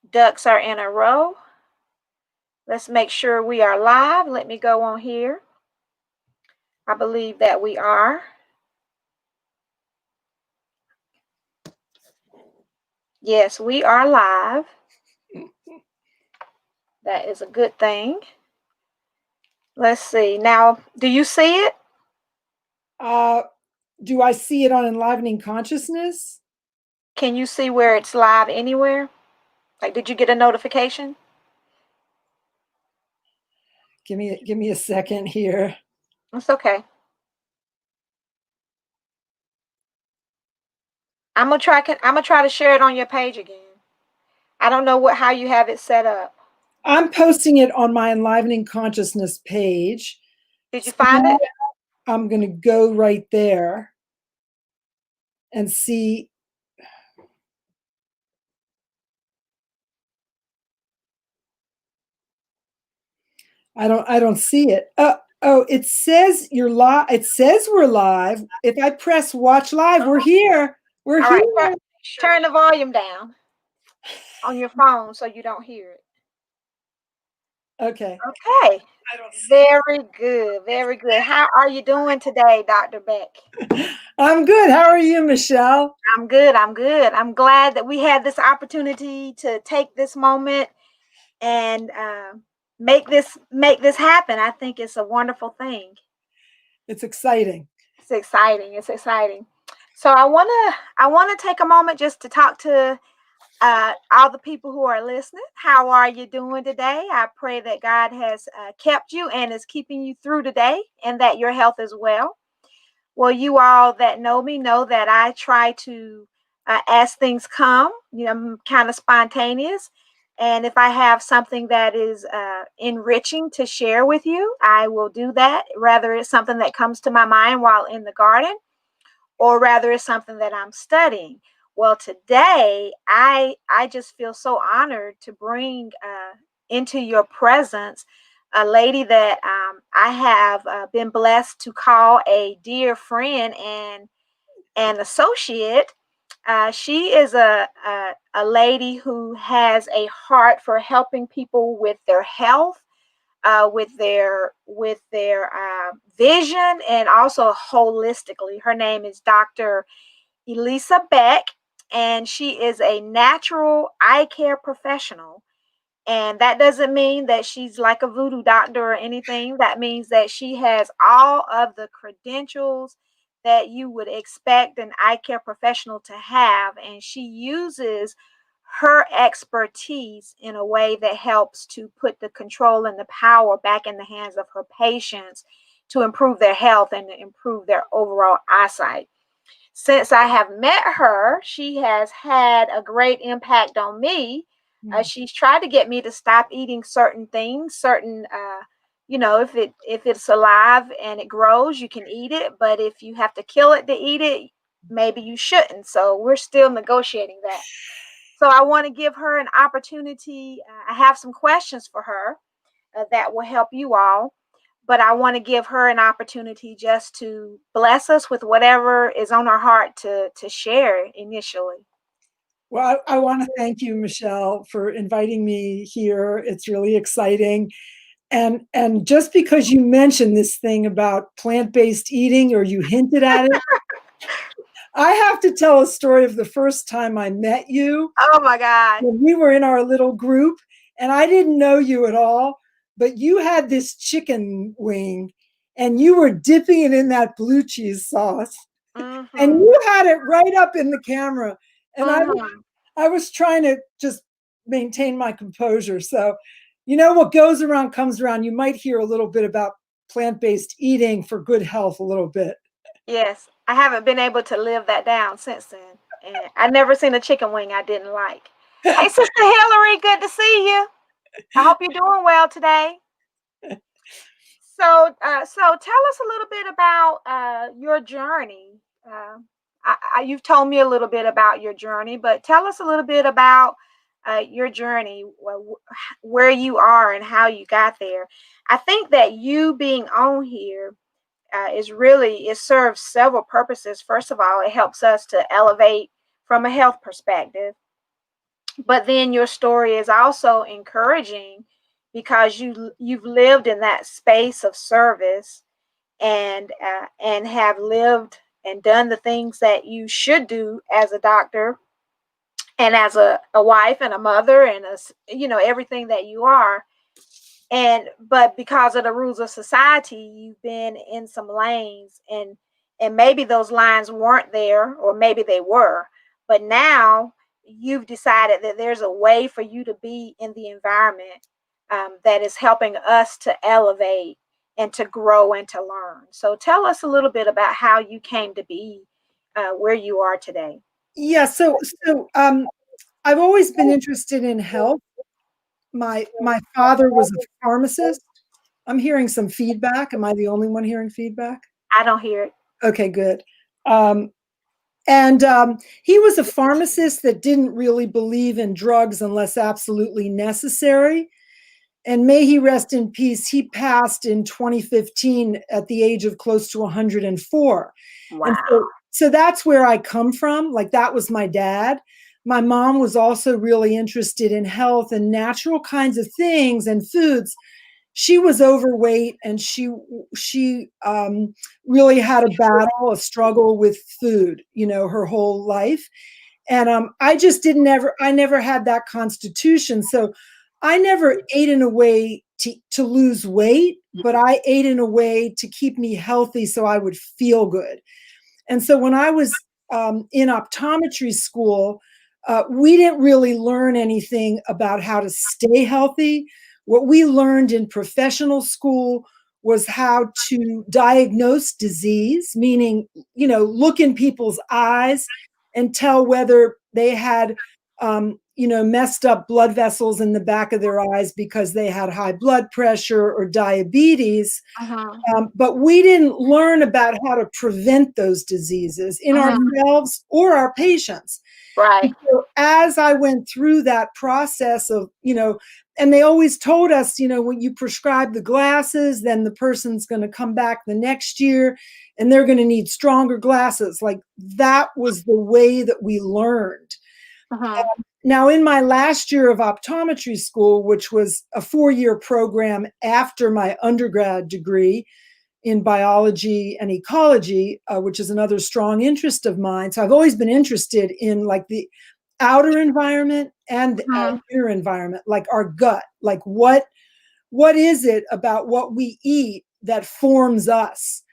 Ducks are in a row. Let's make sure we are live. Let me go on here. I believe that we are. Yes, we are live. That is a good thing. Let's see. Now, do you see it? Do I see it on Enlivening Consciousness? Can you see where it's live anywhere? Like, did you get a notification? Give me a second here. It's okay. I'm gonna try to share it on your page again. I don't know how you have it set up. I'm posting it on my Enlivening Consciousness page. Did you find it? I'm going to go right there and see. I don't see it. Oh, it says you're live. It says we're live. If I press watch live, we're here. We're All here. Right, turn the volume down on your phone so you don't hear it. Okay. Okay. Very good. Very good. How are you doing today, Dr. Beck? I'm good. How are you, Michelle? I'm good. I'm good. I'm glad that we had this opportunity to take this moment and make this happen. I think it's a wonderful thing. It's exciting. It's exciting. It's exciting. So I wanna take a moment just to talk to all the people who are listening. How are you doing today? I pray that God has kept you and is keeping you through today, and that your health is well. Well, you all that know me know that I try to, as things come, I'm kind of spontaneous. And if I have something that is enriching to share with you, I will do that. Rather, it's something that comes to my mind while in the garden, or rather, it's something that I'm studying. Well, today I just feel so honored to bring into your presence a lady that I have been blessed to call a dear friend and an associate. She is a lady who has a heart for helping people with their health, with their vision, and also holistically. Her name is Dr. Elisa Beck, and she is a natural eye care professional. And that doesn't mean that she's like a voodoo doctor or anything. That means that she has all of the credentials that you would expect an eye care professional to have. And she uses her expertise in a way that helps to put the control and the power back in the hands of her patients to improve their health and to improve their overall eyesight. Since I have met her, she has had a great impact on me. She's tried to get me to stop eating certain things, if it's alive and it grows, you can eat it. But if you have to kill it to eat it, maybe you shouldn't. So we're still negotiating that. So I want to give her an opportunity. I have some questions for her that will help you all, but I want to give her an opportunity just to bless us with whatever is on her heart to share initially. Well, I want to thank you, Michelle, for inviting me here. It's really exciting. And just because you mentioned this thing about plant-based eating, or you hinted at it, I have to tell a story of the first time I met you. Oh my God. We were in our little group and I didn't know you at all, but you had this chicken wing and you were dipping it in that blue cheese sauce. Mm-hmm. And you had it right up in the camera. And I was trying to just maintain my composure. So, what goes around comes around. You might hear a little bit about plant-based eating for good health a little bit. Yes, I haven't been able to live that down since then. And I've never seen a chicken wing I didn't like. Hey, Sister Hillary, good to see you. I hope you're doing well today. So tell us a little bit about your journey. You've told me a little bit about your journey, but tell us a little bit about your journey, where you are and how you got there. I think that you being on here it serves several purposes. First of all, it helps us to elevate from a health perspective. But then your story is also encouraging because you've lived in that space of service and have lived and done the things that you should do as a doctor and as a wife and a mother and everything that you are. And but because of the rules of society, you've been in some lanes, and maybe those lines weren't there, or maybe they were, but now you've decided that there's a way for you to be in the environment that is helping us to elevate and to grow and to learn. So tell us a little bit about how you came to be where you are today. Yeah, so I've always been interested in health. My father was a pharmacist. I'm hearing some feedback. Am I the only one hearing feedback? I don't hear it. Okay, good. Um, and he was a pharmacist that didn't really believe in drugs unless absolutely necessary. And may he rest in peace. He passed in 2015 at the age of close to 104. And Wow. so that's where I come from. Like, that was my dad. My mom was also really interested in health and natural kinds of things and foods. She was overweight, and she really had a battle, a struggle with food, her whole life. And I never had that constitution. So I never ate in a way to lose weight, but I ate in a way to keep me healthy so I would feel good. And so when I was in optometry school, we didn't really learn anything about how to stay healthy. What we learned in professional school was how to diagnose disease, meaning, look in people's eyes and tell whether they had, messed up blood vessels in the back of their eyes because they had high blood pressure or diabetes. Uh-huh. But we didn't learn about how to prevent those diseases in Uh-huh. ourselves or our patients. Right. And so as I went through that process of, and they always told us, when you prescribe the glasses, then the person's going to come back the next year and they're going to need stronger glasses. Like, that was the way that we learned. Uh-huh. Now, in my last year of optometry school, which was a 4-year program after my undergrad degree in biology and ecology, which is another strong interest of mine. So I've always been interested in, like, the outer environment and our Uh-huh. inner environment, like our gut. Like, what is it about what we eat that forms us?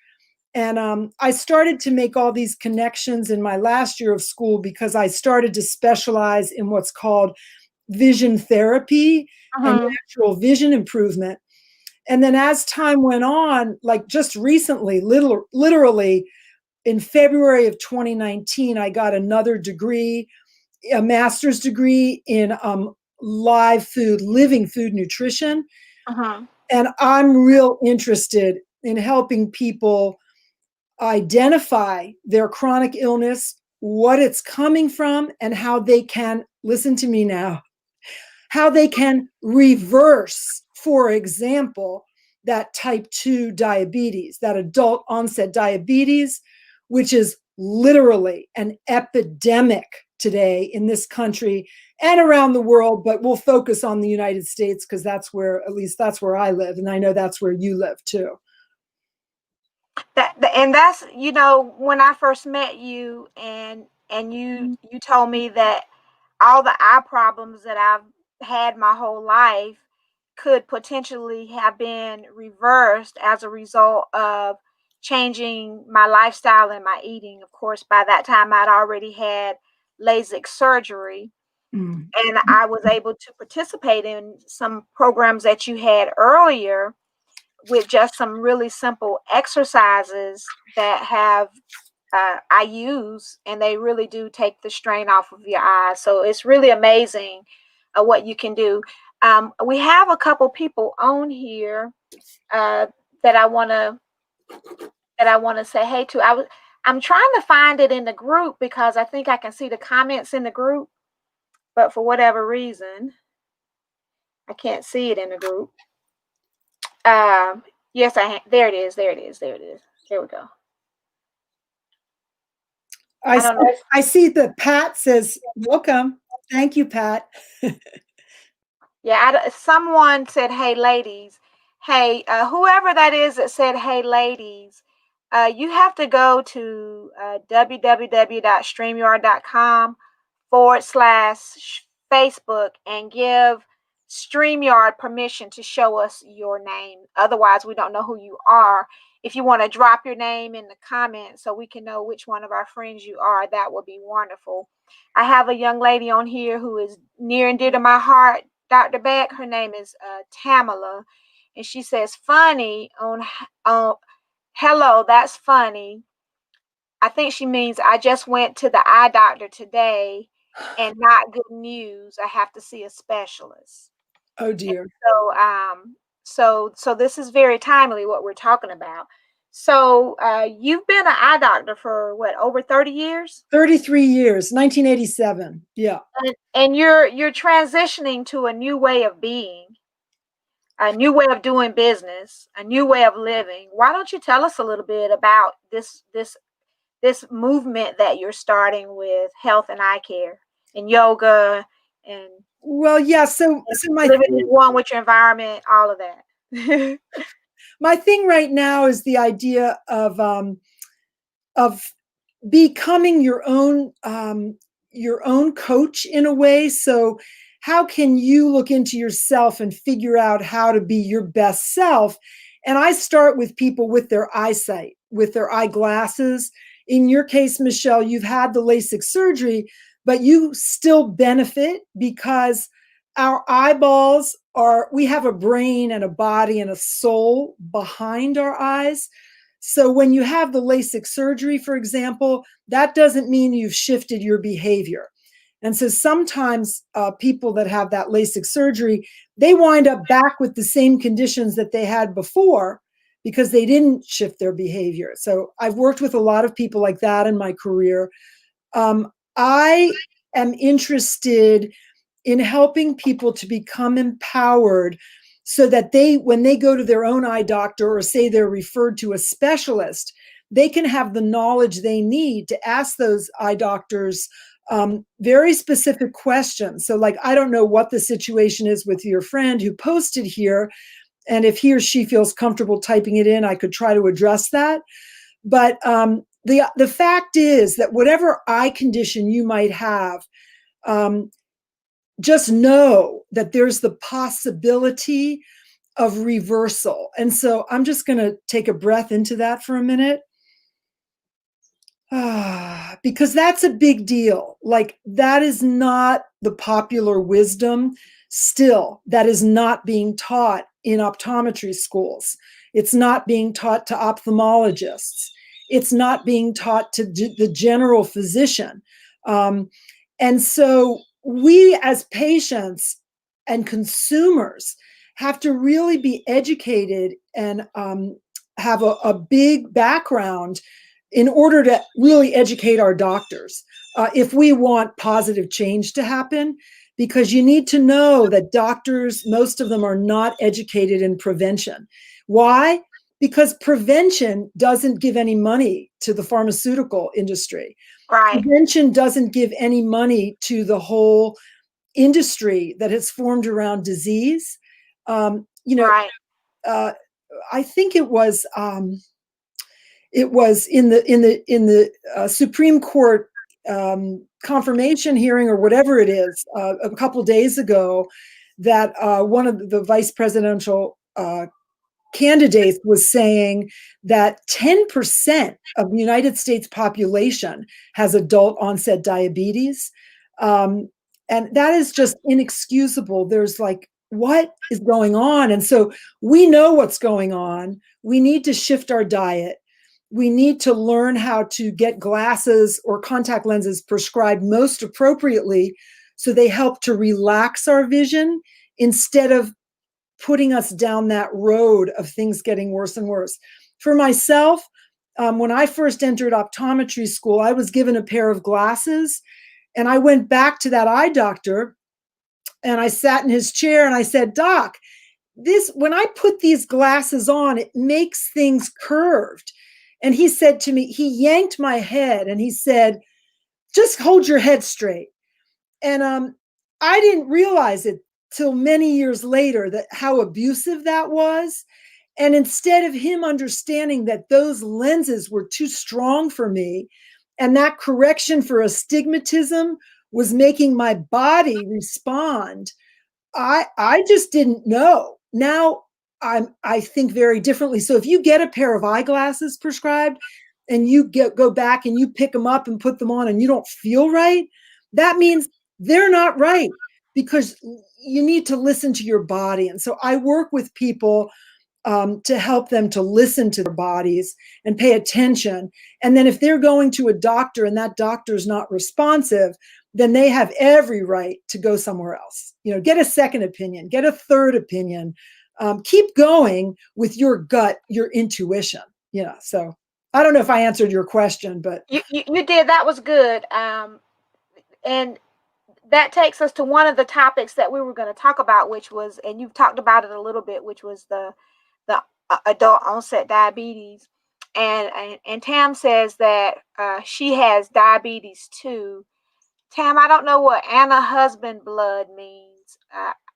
And I started to make all these connections in my last year of school because I started to specialize in what's called vision therapy and Uh-huh. natural vision improvement. And then as time went on, like just recently, literally in February of 2019, I got another degree, a master's degree in living food nutrition. Uh-huh. And I'm real interested in helping people identify their chronic illness, what it's coming from, and how they can, listen to me now, how they can reverse, for example, that type 2 diabetes, that adult onset diabetes, which is literally an epidemic today in this country and around the world. But we'll focus on the United States because at least that's where I live. And I know that's where you live too. And that's, when I first met you, and you told me that all the eye problems that I've had my whole life could potentially have been reversed as a result of changing my lifestyle and my eating. Of course, by that time I'd already had LASIK surgery, Mm. and I was able to participate in some programs that you had earlier with just some really simple exercises that have I use, and they really do take the strain off of your eyes. So it's really amazing what you can do. We have a couple people on here uh, that I want to say hey to. I'm trying to find it in the group because I think I can see the comments in the group, but for whatever reason, I can't see it in the group. Yes, there it is. There it is. There it is. There we go. I don't know. I see that Pat says, welcome. Thank you, Pat. Yeah, someone said, "Hey, ladies." Hey, whoever that is that said, "Hey, ladies," you have to go to www.streamyard.com/Facebook and give StreamYard permission to show us your name. Otherwise, we don't know who you are. If you want to drop your name in the comments so we can know which one of our friends you are, that would be wonderful. I have a young lady on here who is near and dear to my heart, Dr. Beck. Her name is Tamala, and she says, "Funny on hello, that's funny." I think she means I just went to the eye doctor today, and not good news. I have to see a specialist. Oh And dear. so this is very timely what we're talking about. So you've been an eye doctor for what, over 30 years? 33 years, 1987. Yeah. And you're transitioning to a new way of being, a new way of doing business, a new way of living. Why don't you tell us a little bit about this movement that you're starting with health and eye care and yoga and Well, yeah. So my living thing, in one with your environment, all of that. my thing right now is the idea of becoming your own coach in a way. So how can you look into yourself and figure out how to be your best self? And I start with people with their eyesight, with their eyeglasses. In your case, Michelle, you've had the LASIK surgery, but you still benefit because our eyeballs we have a brain and a body and a soul behind our eyes. So when you have the LASIK surgery, for example, that doesn't mean you've shifted your behavior. And so sometimes people that have that LASIK surgery, they wind up back with the same conditions that they had before because they didn't shift their behavior. So I've worked with a lot of people like that in my career. I am interested in helping people to become empowered so that when they go to their own eye doctor or say they're referred to a specialist, they can have the knowledge they need to ask those eye doctors very specific questions. So like, I don't know what the situation is with your friend who posted here, and if he or she feels comfortable typing it in, I could try to address that. But the fact is that whatever eye condition you might have, just know that there's the possibility of reversal. And so I'm just going to take a breath into that for a minute. Because that's a big deal. Like, that is not the popular wisdom. Still, that is not being taught in optometry schools. It's not being taught to ophthalmologists. It's not being taught to the general physician. And so we as patients and consumers have to really be educated and have a big background in order to really educate our doctors if we want positive change to happen. Because you need to know that doctors, most of them are not educated in prevention. Why? Because prevention doesn't give any money to the pharmaceutical industry. Right. Prevention doesn't give any money to the whole industry that has formed around disease. Right. I think it was in the Supreme Court confirmation hearing or whatever it is a couple days ago that one of the vice presidential candidates was saying that 10% of the United States population has adult onset diabetes. And that is just inexcusable. There's like, what is going on? And so we know what's going on. We need to shift our diet. We need to learn how to get glasses or contact lenses prescribed most appropriately so they help to relax our vision instead of putting us down that road of things getting worse and worse. For myself, when I first entered optometry school, I was given a pair of glasses, and I went back to that eye doctor and I sat in his chair and I said, "Doc, when I put these glasses on, it makes things curved." And he said to me, he yanked my head and he said, "Just hold your head straight." And I didn't realize it till many years later that how abusive that was. And instead of him understanding that those lenses were too strong for me, and that correction for astigmatism was making my body respond, I just didn't know. Now I think very differently. So if you get a pair of eyeglasses prescribed and you go back and you pick them up and put them on and you don't feel right, that means they're not right, because you need to listen to your body. And so I work with people to help them to listen to their bodies and pay attention. And then if they're going to a doctor and that doctor is not responsive, then they have every right to go somewhere else. Get a second opinion, get a third opinion. Keep going with your gut, your intuition. So I don't know if I answered your question, but you did. That was good. And that takes us to one of the topics that we were going to talk about, which was, and you've talked about it a little bit, which was the adult onset diabetes. And Tam says that she has diabetes too. Tam, I don't know what Anna husband blood means.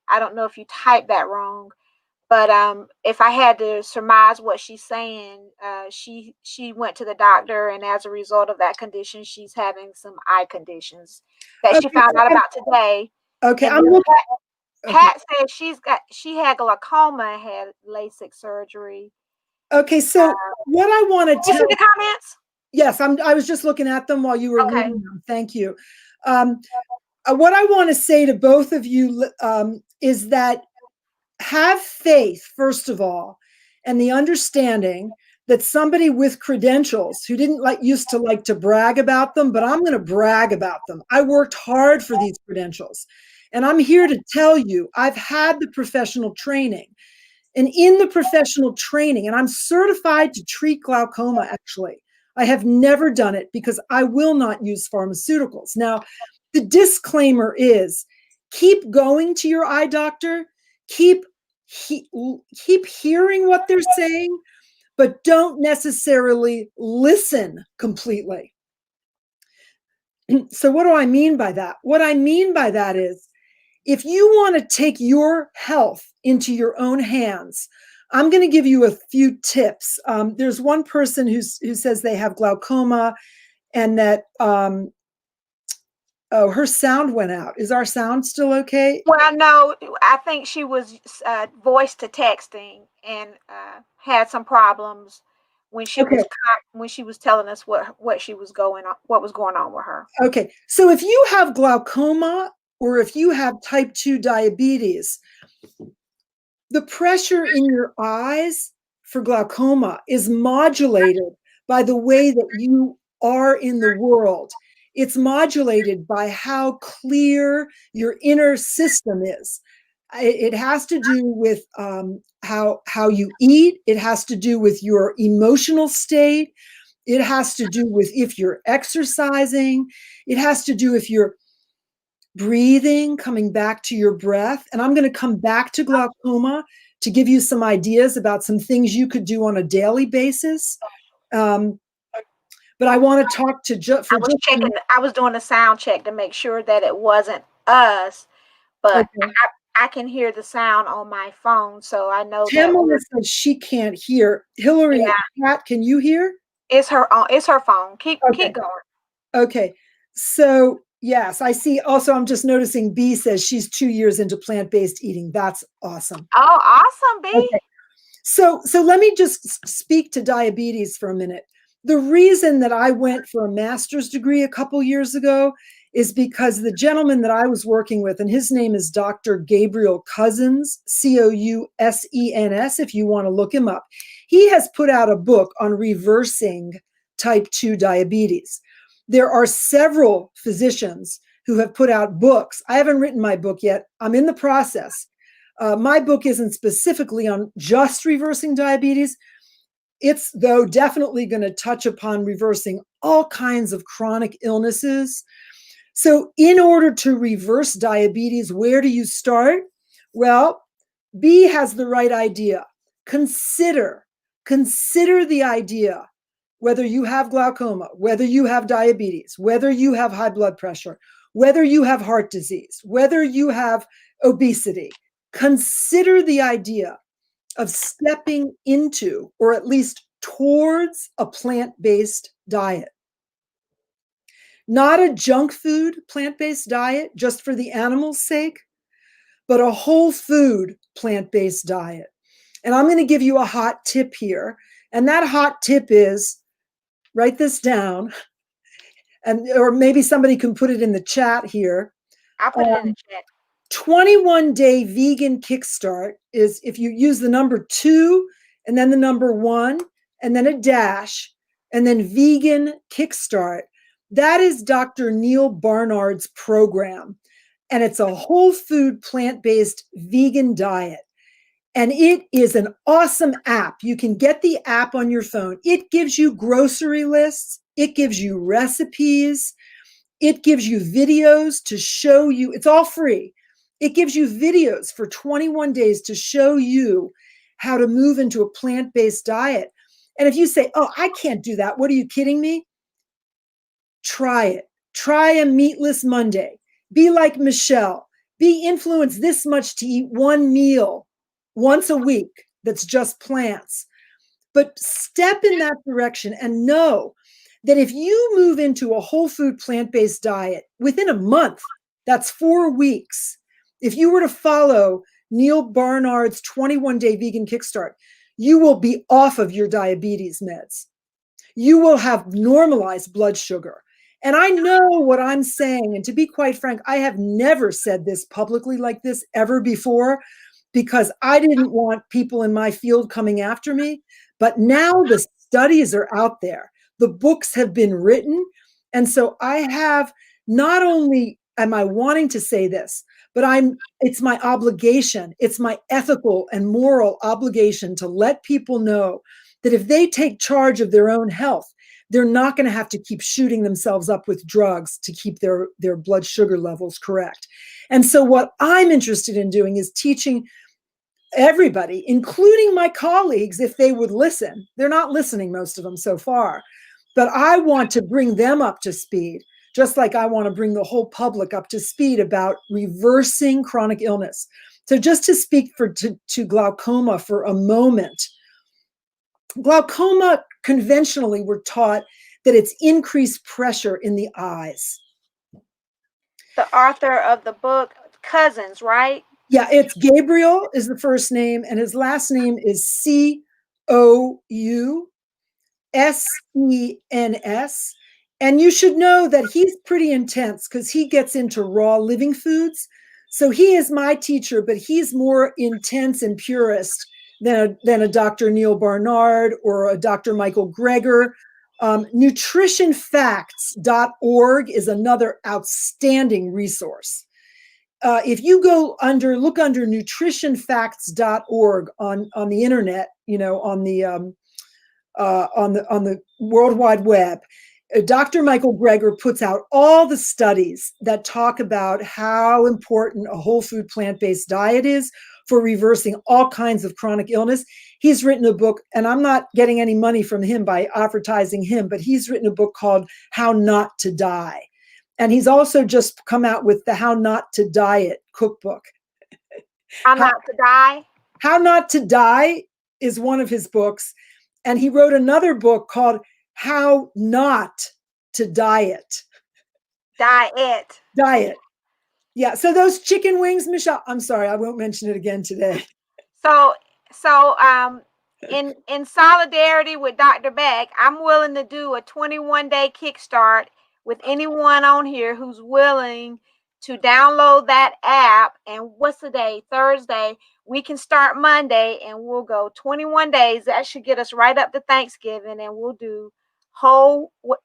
I don't know if you typed that wrong, but if I had to surmise what she's saying, she went to the doctor, and as a result of that condition, she's having some eye conditions that she found out about today. Okay, And Pat said she had glaucoma and had LASIK surgery. Okay, so what I want to tell you see the comments? Yes, I was just looking at them while you were reading them. Thank you. What I want to say to both of you is that have faith, first of all, and the understanding that somebody with credentials who didn't used to like to brag about them, but I'm going to brag about them. I worked hard for these credentials, and I'm here to tell you I've had the professional training. And in the professional training, and I'm certified to treat glaucoma, actually. I have never done it because I will not use pharmaceuticals. Now, the disclaimer is keep going to your eye doctor, keep hearing what they're saying, but don't necessarily listen completely. So what do I mean by that? What I mean by that is, if you want to take your health into your own hands, I'm going to give you a few tips. There's one person who says they have glaucoma and that, her sound went out. Is our sound still okay? Well, no, I think she was voice to texting and had some problems when she was telling us what was going on with her. Okay, so if you have glaucoma or if you have type 2 diabetes, the pressure in your eyes for glaucoma is modulated by the way that you are in the world. It's modulated by how clear your inner system is. It has to do with how you eat. It has to do with your emotional state. It has to do with if you're exercising. It has to do if you're breathing, coming back to your breath. And I'm going to come back to glaucoma to give you some ideas about some things you could do on a daily basis. But I want to talk to I was doing a sound check to make sure that it wasn't us, but I can hear the sound on my phone, so I know Tamala says she can't hear. Hillary, Pat, can you hear? It's her phone. Keep going. Okay. So yes, I see. Also, I'm just noticing B says she's 2 years into plant-based eating. That's awesome. Oh, awesome, B. Okay. So let me just speak to diabetes for a minute. The reason that I went for a master's degree a couple years ago is because the gentleman that I was working with, and his name is Dr. Gabriel Cousens, Cousens, if you want to look him up. He has put out a book on reversing type 2 diabetes. There are several physicians who have put out books. I haven't written my book yet. I'm in the process. My book isn't specifically on just reversing diabetes. It's, though, definitely going to touch upon reversing all kinds of chronic illnesses. So in order to reverse diabetes, where do you start? Well, B has the right idea. Consider the idea, whether you have glaucoma, whether you have diabetes, whether you have high blood pressure, whether you have heart disease, whether you have obesity, consider the idea of stepping into, or at least towards, a plant-based diet. Not a junk food plant-based diet just for the animals' sake, but a whole food plant-based diet. And I'm going to give you a hot tip here. And that hot tip is, write this down, and or maybe somebody can put it in the chat here. I'll put it in the chat. 21-day vegan kickstart is, if you use the number 2 and then the number 1 and then a dash and then vegan kickstart, that is Dr. Neil Barnard's program. And it's a whole food, plant-based vegan diet. And it is an awesome app. You can get the app on your phone. It gives you grocery lists. It gives you recipes. It gives you videos to show you. It's all free. It gives you videos for 21 days to show you how to move into a plant-based diet. And if you say, oh, I can't do that, what are you kidding me? Try it. Try a meatless Monday. Be like Michelle. Be influenced this much to eat one meal once a week that's just plants. But step in that direction and know that if you move into a whole food plant-based diet within a month, that's 4 weeks. If you were to follow Neil Barnard's 21-day vegan kickstart, you will be off of your diabetes meds. You will have normalized blood sugar. And I know what I'm saying. And to be quite frank, I have never said this publicly like this ever before, because I didn't want people in my field coming after me. But now the studies are out there. The books have been written. And so I have, not only am I wanting to say this, but it's my obligation. It's my ethical and moral obligation to let people know that if they take charge of their own health, they're not going to have to keep shooting themselves up with drugs to keep their blood sugar levels correct. And so what I'm interested in doing is teaching everybody, including my colleagues, if they would listen. They're not listening, most of them so far, but I want to bring them up to speed, just like I want to bring the whole public up to speed about reversing chronic illness. So just to speak to glaucoma for a moment, glaucoma, conventionally, we're taught that it's increased pressure in the eyes. The author of the book, Cousins, right? Yeah, it's Gabriel is the first name, and his last name is Cousens. And you should know that he's pretty intense because he gets into raw living foods. So he is my teacher, but he's more intense and purist than a Dr. Neil Barnard or a Dr. Michael Greger. Nutritionfacts.org is another outstanding resource. If you look under nutritionfacts.org on the internet, on the World Wide Web, Dr. Michael Greger puts out all the studies that talk about how important a whole food plant-based diet is for reversing all kinds of chronic illness. He's written a book, and I'm not getting any money from him by advertising him, but he's written a book called How Not to Die. And he's also just come out with the How Not to Diet cookbook. How Not to Die? How Not to Die is one of his books. And he wrote another book called How Not to Diet. Diet. Yeah. So those chicken wings, Michelle, I'm sorry, I won't mention it again today. So in solidarity with Dr. Beck, I'm willing to do a 21-day kickstart with anyone on here who's willing to download that app. And what's the day? Thursday. We can start Monday and we'll go 21 days. That should get us right up to Thanksgiving, and we'll do whole food.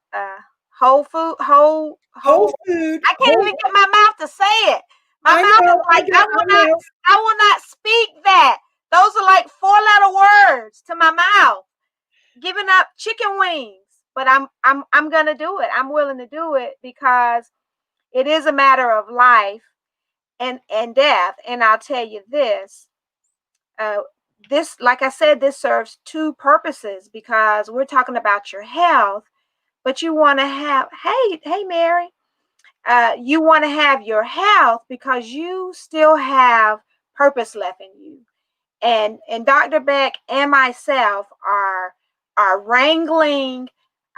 I can't even get my mouth to say it. My mouth is like, I will not speak that. Those are like 4-letter words to my mouth. Giving up chicken wings. But I'm gonna do it. I'm willing to do it because it is a matter of life and death. And I'll tell you this. This, like I said, this serves two purposes, because we're talking about your health, but you want to have, hey Mary, You want to have your health because you still have purpose left in you. And Dr. Beck and myself are wrangling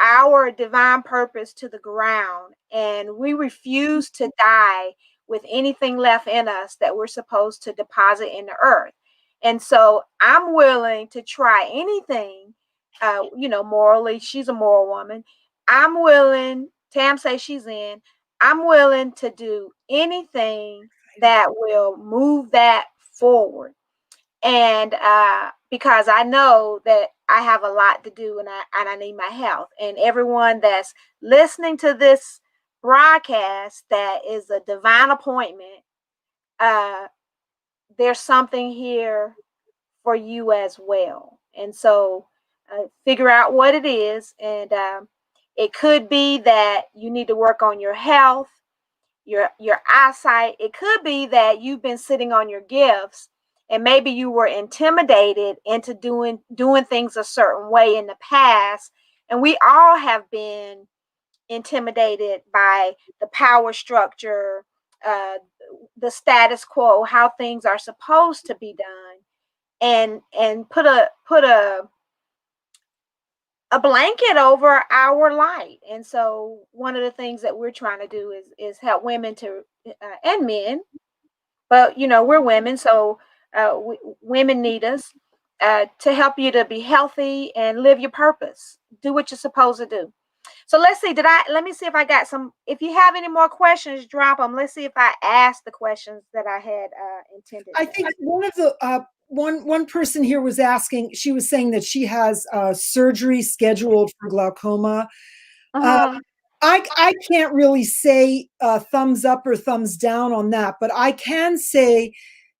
our divine purpose to the ground, and we refuse to die with anything left in us that we're supposed to deposit in the earth. And so I'm willing to try anything. Morally, she's a moral woman. I'm willing. Tam says she's in. I'm willing to do anything that will move that forward. And because I know that I have a lot to do, and I need my health. And everyone that's listening to this broadcast, that is a divine appointment. Uh, there's something here for you as well. And so figure out what it is. And it could be that you need to work on your health, your eyesight. It could be that you've been sitting on your gifts, and maybe you were intimidated into doing things a certain way in the past. And we all have been intimidated by the power structure, uh, the status quo, how things are supposed to be done, and put a blanket over our light. And so one of the things that we're trying to do is help women to and men, but we're women, so women need us to help you to be healthy and live your purpose, do what you're supposed to do. So let me see if I got some. If you have any more questions, drop them. Let's see if I asked the questions that I had intended I to. think one of the one person here was asking. She was saying that she has surgery scheduled for glaucoma. Uh-huh. I can't really say thumbs up or thumbs down on that, but I can say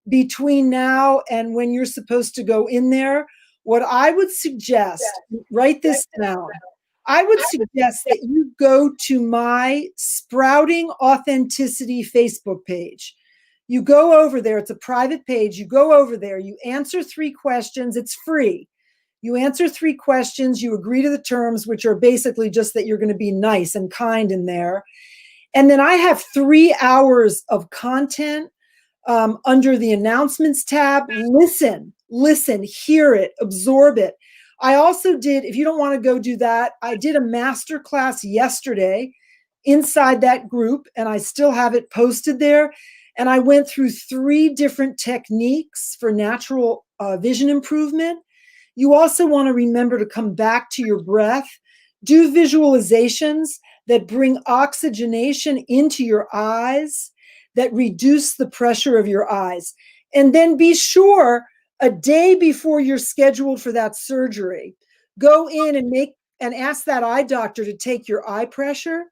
between now and when you're supposed to go in there, what I would suggest, write this down. I would suggest that you go to my Sprouting Authenticity Facebook page. You go over there, it's a private page. You go over there, you answer 3 questions, it's free. You answer 3 questions, you agree to the terms, which are basically just that you're going to be nice and kind in there. And then I have 3 hours of content under the announcements tab. Listen, hear it, absorb it. I also did, if you don't want to go do that, I did a master class yesterday inside that group, and I still have it posted there. And I went through 3 different techniques for natural vision improvement. You also want to remember to come back to your breath, do visualizations that bring oxygenation into your eyes, that reduce the pressure of your eyes. And then be sure, a day before you're scheduled for that surgery, go in and ask that eye doctor to take your eye pressure.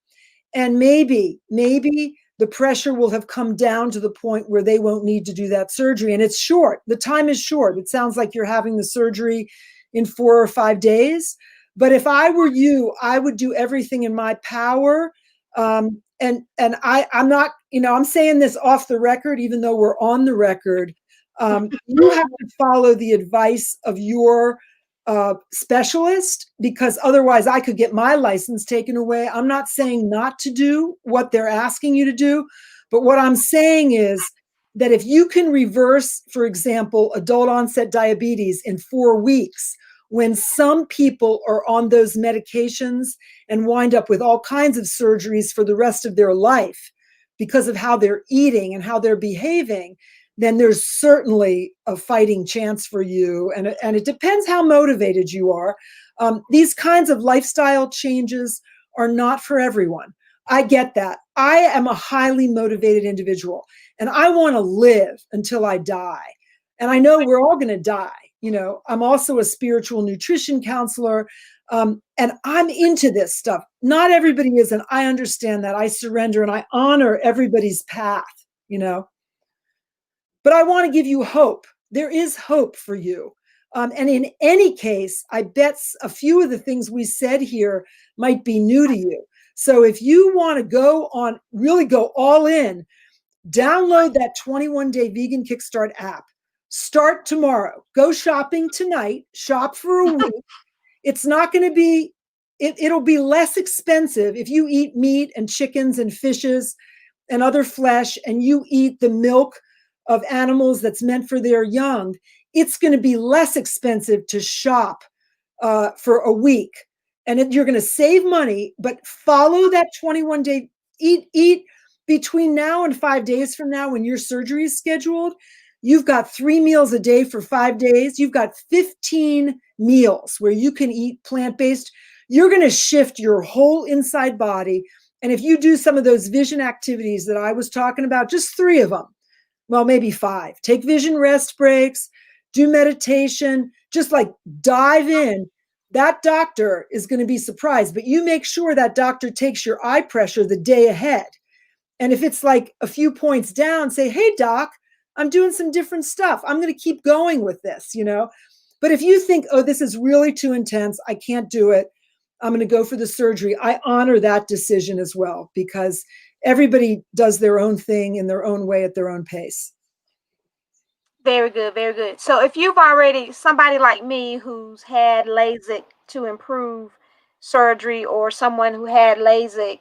And maybe the pressure will have come down to the point where they won't need to do that surgery. And it's short. The time is short. It sounds like you're having the surgery in 4 or 5 days. But if I were you, I would do everything in my power. I'm not, I'm saying this off the record, even though we're on the record. You have to follow the advice of your specialist, because otherwise I could get my license taken away. I'm not saying not to do what they're asking you to do, but what I'm saying is that if you can reverse, for example, adult onset diabetes in 4 weeks, when some people are on those medications and wind up with all kinds of surgeries for the rest of their life because of how they're eating and how they're behaving, then there's certainly a fighting chance for you. And it depends how motivated you are. These kinds of lifestyle changes are not for everyone. I get that. I am a highly motivated individual, and I want to live until I die. And I know we're all going to die. I'm also a spiritual nutrition counselor, and I'm into this stuff. Not everybody is, and I understand that. I surrender and I honor everybody's path, But I want to give you hope. There is hope for you. And in any case, I bet a few of the things we said here might be new to you. So if you want to really go all in, download that 21-day Vegan Kickstart app. Start tomorrow. Go shopping tonight. Shop for a week. It's not going to be it'll be less expensive if you eat meat and chickens and fishes and other flesh, and you eat the milk of animals that's meant for their young. It's going to be less expensive to shop for a week, and you're going to save money. But follow that 21-day. Eat between now and 5 days from now, when your surgery is scheduled. You've got 3 meals a day for 5 days. You've got 15 meals where you can eat plant-based. You're going to shift your whole inside body. And if you do some of those vision activities that I was talking about, just 3 of them, well, maybe 5, take vision rest breaks, do meditation, just like dive in. That doctor is going to be surprised, but you make sure that doctor takes your eye pressure the day ahead. And if it's like a few points down, say, hey, doc, I'm doing some different stuff. I'm going to keep going with this, But if you think, oh, this is really too intense, I can't do it, I'm going to go for the surgery, I honor that decision as well, because everybody does their own thing in their own way at their own pace. Very good, very good. So if you've already, somebody like me who's had LASIK to improve surgery, or someone who had LASIK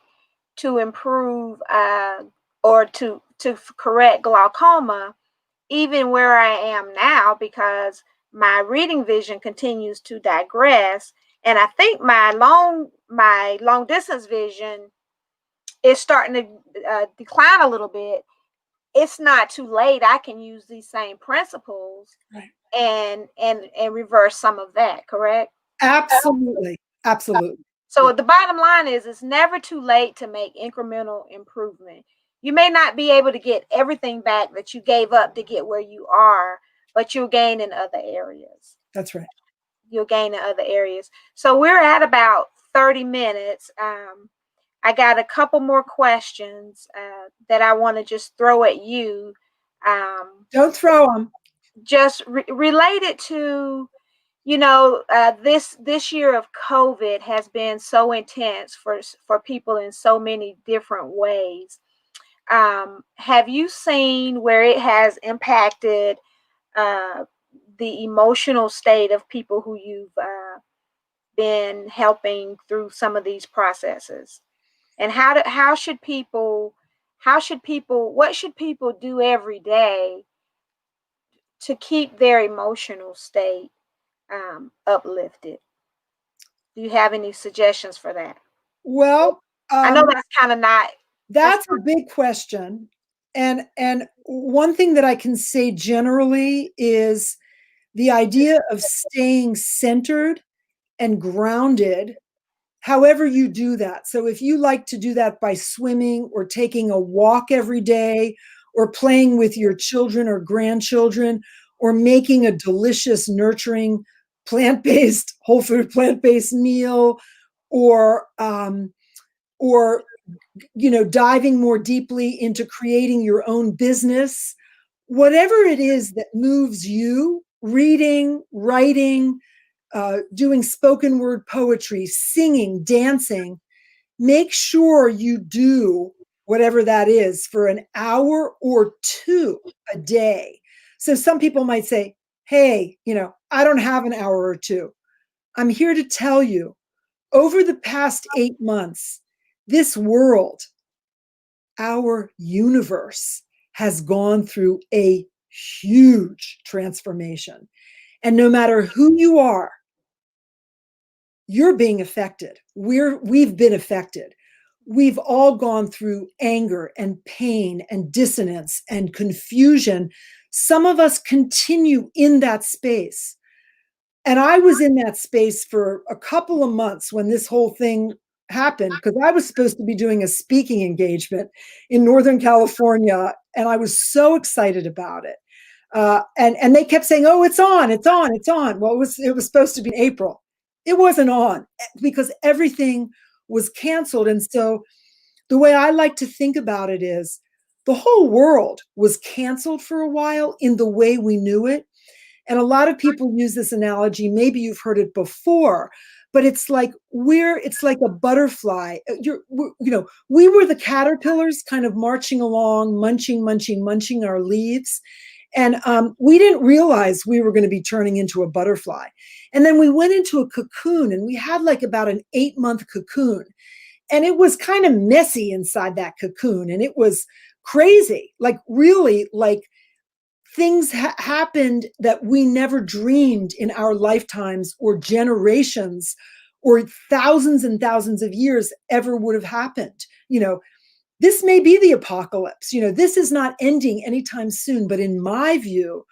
to improve or to correct glaucoma, even where I am now, because my reading vision continues to digress, and I think my long distance vision is starting to decline a little bit. It's not too late. I can use these same principles, right, and reverse some of that, correct? Absolutely. Absolutely. So Yeah. the bottom line is, it's never too late to make incremental improvement. You may not be able to get everything back that you gave up to get where you are, but you'll gain in other areas. That's right. You'll gain in other areas. So we're at about 30 minutes. I got a couple more questions that I want to just throw at you. Don't throw them. Just related to, this year of COVID has been so intense for people in so many different ways. Have you seen where it has impacted the emotional state of people who you've been helping through some of these processes? And what should people do every day to keep their emotional state uplifted? Do you have any suggestions for that? Well, I know that's kind of not. that's a big question. And one thing that I can say generally is the idea of staying centered and grounded, however you do that. So if you like to do that by swimming, or taking a walk every day, or playing with your children or grandchildren, or making a delicious, nurturing, plant-based, whole food, plant-based meal, or diving more deeply into creating your own business, whatever it is that moves you, reading, writing, doing spoken word poetry, singing, dancing, make sure you do whatever that is for an hour or 2 a day. So some people might say, hey, I don't have an hour or 2. I'm here to tell you, over the past 8 months, this world, our universe, has gone through a huge transformation. And no matter who you are, you're being affected. We've been affected. We've all gone through anger and pain and dissonance and confusion. Some of us continue in that space. And I was in that space for a couple of months when this whole thing happened, because I was supposed to be doing a speaking engagement in Northern California, and I was so excited about it. And they kept saying, "Oh, it's on, it's on, it's on." Well, it was supposed to be in April. It wasn't on because everything was canceled. And so the way I like to think about it is, the whole world was canceled for a while in the way we knew it. And a lot of people use this analogy. Maybe you've heard it before, but it's like a butterfly. We were the caterpillars kind of marching along, munching our leaves. And we didn't realize we were going to be turning into a butterfly. And then we went into a cocoon, and we had like about an 8-month cocoon. And it was kind of messy inside that cocoon. And it was crazy, like really, like things happened that we never dreamed in our lifetimes or generations or thousands and thousands of years ever would have happened. This may be the apocalypse. This is not ending anytime soon. But in my view,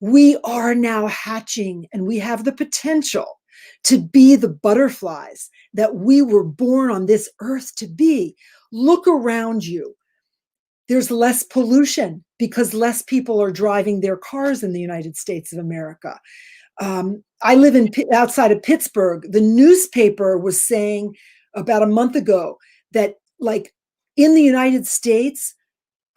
we are now hatching, and we have the potential to be the butterflies that we were born on this earth to be. Look around you. There's less pollution because less people are driving their cars in the United States of America. I live outside of Pittsburgh. The newspaper was saying about a month ago that, like, in the United States,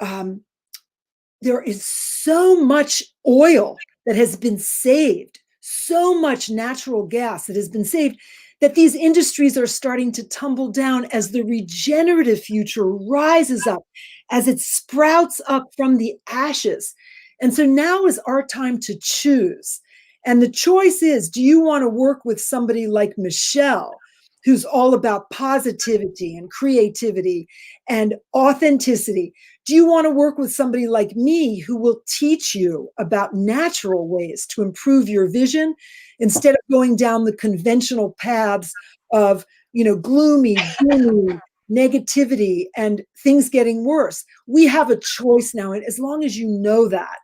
there is so much oil that has been saved, so much natural gas that has been saved, that these industries are starting to tumble down as the regenerative future rises up, as it sprouts up from the ashes. And so now is our time to choose. And the choice is, do you want to work with somebody like Michelle, who's all about positivity and creativity and authenticity? Do you want to work with somebody like me who will teach you about natural ways to improve your vision instead of going down the conventional paths of, gloomy, doomy, negativity, and things getting worse? We have a choice now, and as long as you know that.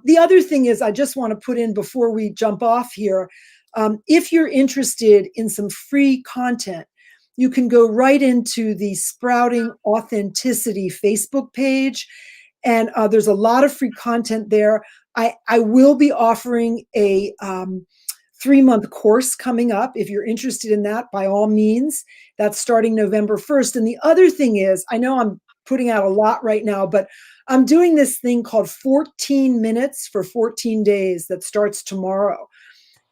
The other thing is, I just want to put in before we jump off here, if you're interested in some free content, you can go right into the Sprouting Authenticity Facebook page. And there's a lot of free content there. I will be offering a 3-month course coming up. If you're interested in that, by all means, that's starting November 1st. And the other thing is, I know I'm putting out a lot right now, but I'm doing this thing called 14 minutes for 14 days that starts tomorrow.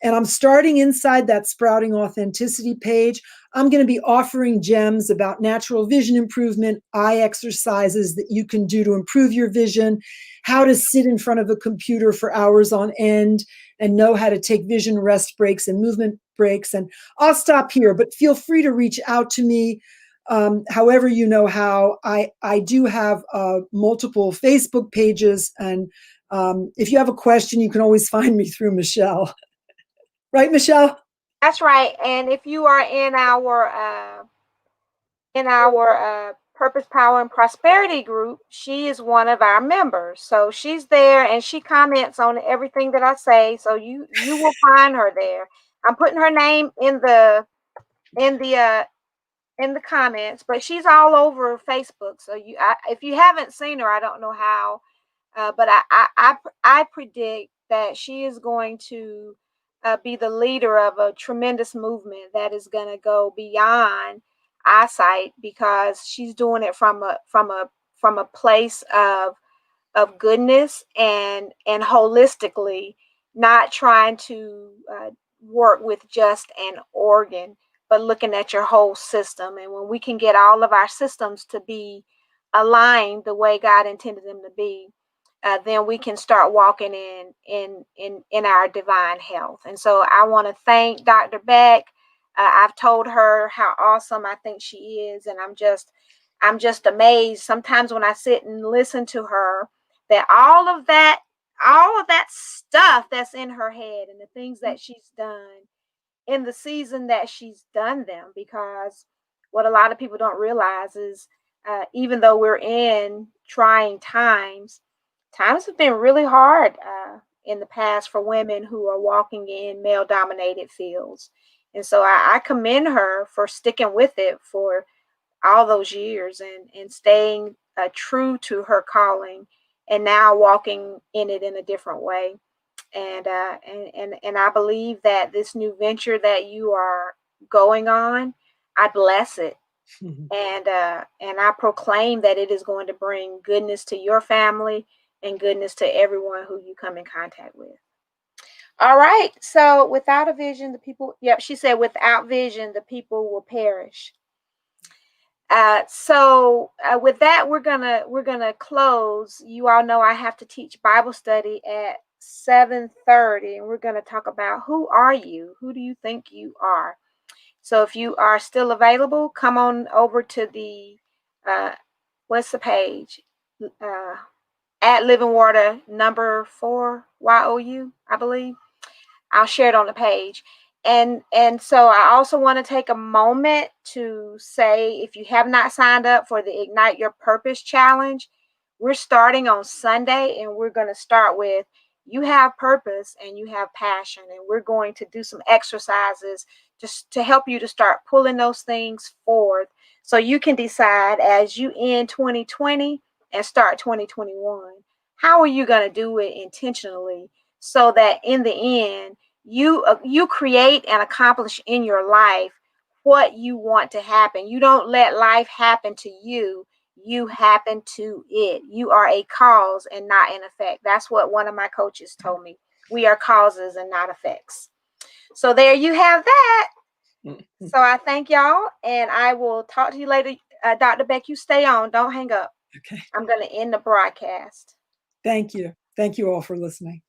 And I'm starting inside that Sprouting Authenticity page. I'm going to be offering gems about natural vision improvement, eye exercises that you can do to improve your vision, how to sit in front of a computer for hours on end and know how to take vision rest breaks and movement breaks. And I'll stop here, but feel free to reach out to me however you know how. I do have multiple Facebook pages. And if you have a question, you can always find me through Michelle. Right, Michelle? That's right. And if you are in our Purpose, Power, and Prosperity group, she is one of our members. So she's there, and she comments on everything that I say. So you will find her there. I'm putting her name in the comments, but she's all over Facebook. So if you haven't seen her, I don't know how, but I predict that she is going to be the leader of a tremendous movement that is going to go beyond eyesight, because she's doing it from a place of goodness and holistically, not trying to work with just an organ, but looking at your whole system. And when we can get all of our systems to be aligned the way God intended them to be, then we can start walking in our divine health. And so I want to thank Dr. Beck. I've told her how awesome I think she is, and I'm just amazed sometimes when I sit and listen to her, that all of that stuff that's in her head and the things that she's done in the season that she's done them. Because what a lot of people don't realize is, even though we're in trying times have been really hard in the past for women who are walking in male dominated fields. And so I commend her for sticking with it for all those years and staying true to her calling, and now walking in it in a different way. And I believe that this new venture that you are going on, I bless it. And I proclaim that it is going to bring goodness to your family and goodness to everyone who you come in contact with. All right. So without a vision, the people, yep, she said, without vision, the people will perish. With that, we're gonna close. You all know I have to teach Bible study at 7:30, and we're gonna talk about who are you? Who do you think you are? So if you are still available, come on over to the what's the page? At Living Water number 4 YOU, I believe. I'll share it on the page. And so I also want to take a moment to say, if you have not signed up for the Ignite Your Purpose Challenge, we're starting on Sunday, and we're going to start with you have purpose and you have passion, and we're going to do some exercises just to help you to start pulling those things forward so you can decide as you end 2020 and start 2021, how are you going to do it intentionally so that in the end you create and accomplish in your life what you want to happen. You don't let life happen to you. You happen to it. You are a cause and not an effect. That's what one of my coaches told me. We are causes and not effects. So there you have that. So I thank y'all, and I will talk to you later. Dr. Beck, you stay on. Don't hang up. Okay. I'm going to end the broadcast. Thank you. Thank you all for listening.